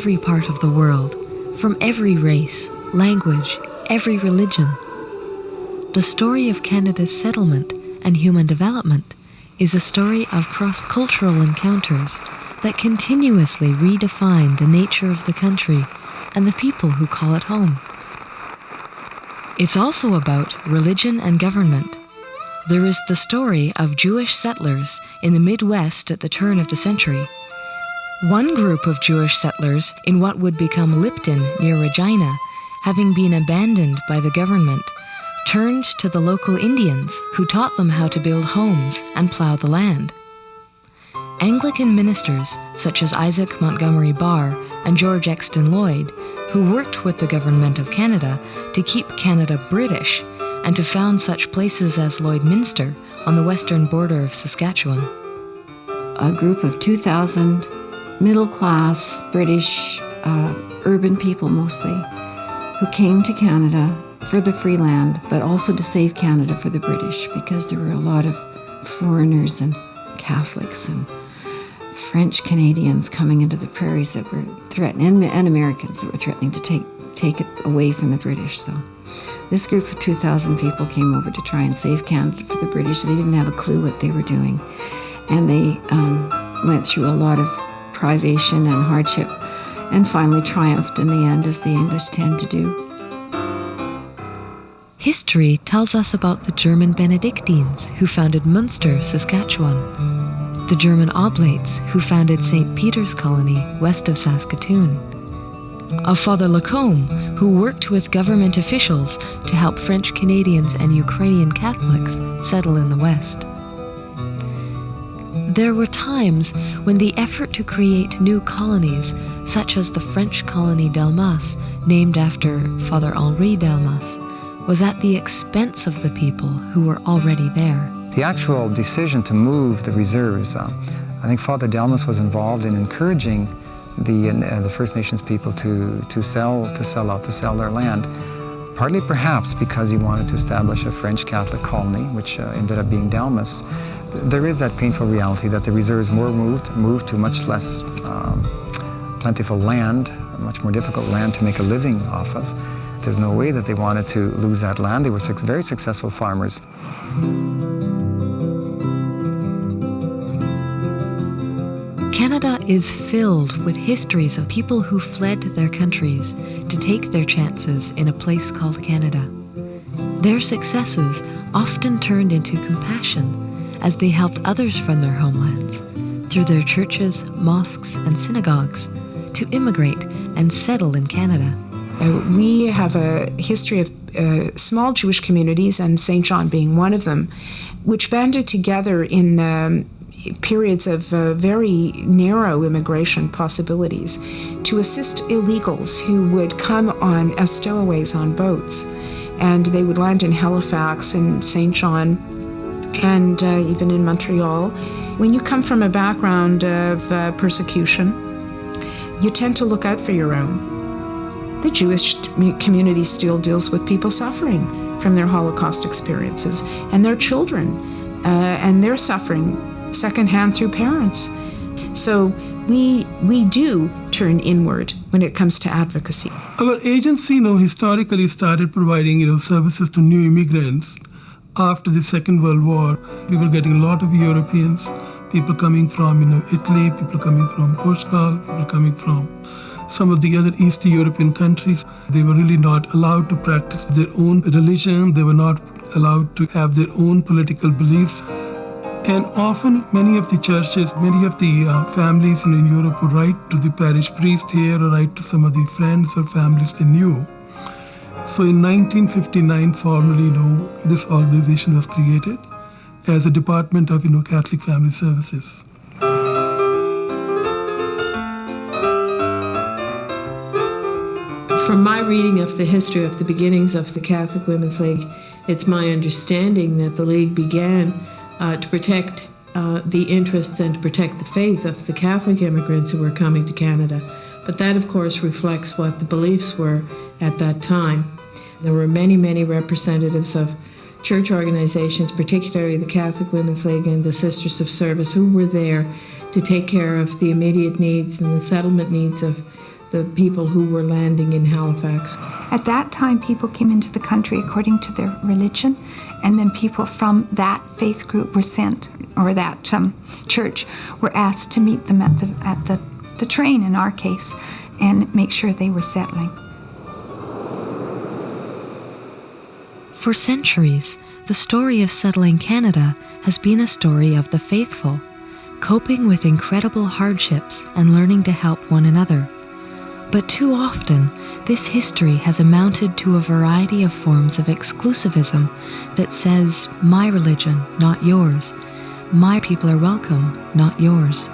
every part of the world, from every race, language, every religion. The story of Canada's settlement and human development is a story of cross-cultural encounters that continuously redefine the nature of the country and the people who call it home. It's also about religion and government. There is the story of Jewish settlers in the Midwest at the turn of the century. One group of Jewish settlers in what would become Lipton near Regina, having been abandoned by the government, turned to the local Indians who taught them how to build homes and plow the land. Anglican ministers such as Isaac Montgomery Barr and George Exton Lloyd, who worked with the Government of Canada to keep Canada British and to found such places as Lloydminster on the western border of Saskatchewan. A group of 2,000 middle-class British urban people mostly who came to Canada for the free land, but also to save Canada for the British, because there were a lot of foreigners and Catholics and French Canadians coming into the prairies that were threatening, and Americans that were threatening to take it away from the British. So this group of 2,000 people came over to try and save Canada for the British. They didn't have a clue what they were doing. And they went through a lot of privation and hardship and finally triumphed in the end, as the English tend to do. History tells us about the German Benedictines who founded Munster, Saskatchewan, the German Oblates who founded St. Peter's Colony west of Saskatoon, of Father Lacombe who worked with government officials to help French Canadians and Ukrainian Catholics settle in the West. There were times when the effort to create new colonies, such as the French colony Delmas, named after Father Henri Delmas, was at the expense of the people who were already there. The actual decision to move the reserves, I think Father Delmas was involved in encouraging the First Nations people to sell their land, partly perhaps because he wanted to establish a French Catholic colony, which ended up being Delmas. There is that painful reality that the reserves were moved to much less plentiful land, much more difficult land to make a living off of. There's no way that they wanted to lose that land. They were very successful farmers. Canada is filled with histories of people who fled their countries to take their chances in a place called Canada. Their successes often turned into compassion as they helped others from their homelands, through their churches, mosques, and synagogues, to immigrate and settle in Canada. We have a history of small Jewish communities, and St. John being one of them, which banded together in periods of very narrow immigration possibilities to assist illegals who would come on as stowaways on boats. And they would land in Halifax and St. John and even in Montreal. When you come from a background of persecution, you tend to look out for your own. The Jewish community still deals with people suffering from their Holocaust experiences, and their children, and their suffering secondhand through parents. So we do turn inward when it comes to advocacy. Our agency, historically started providing, services to new immigrants after the Second World War. We were getting a lot of Europeans, people coming from, Italy, people coming from Portugal, people coming from some of the other East European countries. They were really not allowed to practice their own religion. They were not allowed to have their own political beliefs. And often, many of the churches, many of the families in Europe would write to the parish priest here or write to some of the friends or families they knew. So in 1959, formally, this organization was created as a department of, Catholic Family Services. From my reading of the history of the beginnings of the Catholic Women's League, it's my understanding that the League began to protect the interests and to protect the faith of the Catholic immigrants who were coming to Canada. But that, of course, reflects what the beliefs were at that time. There were many, many representatives of church organizations, particularly the Catholic Women's League and the Sisters of Service, who were there to take care of the immediate needs and the settlement needs of the people who were landing in Halifax. At that time, people came into the country according to their religion, and then people from that faith group were sent, or that church were asked to meet them at the train, in our case, and make sure they were settling. For centuries, the story of settling Canada has been a story of the faithful, coping with incredible hardships and learning to help one another. But too often, this history has amounted to a variety of forms of exclusivism that says, my religion, not yours. My people are welcome, not yours.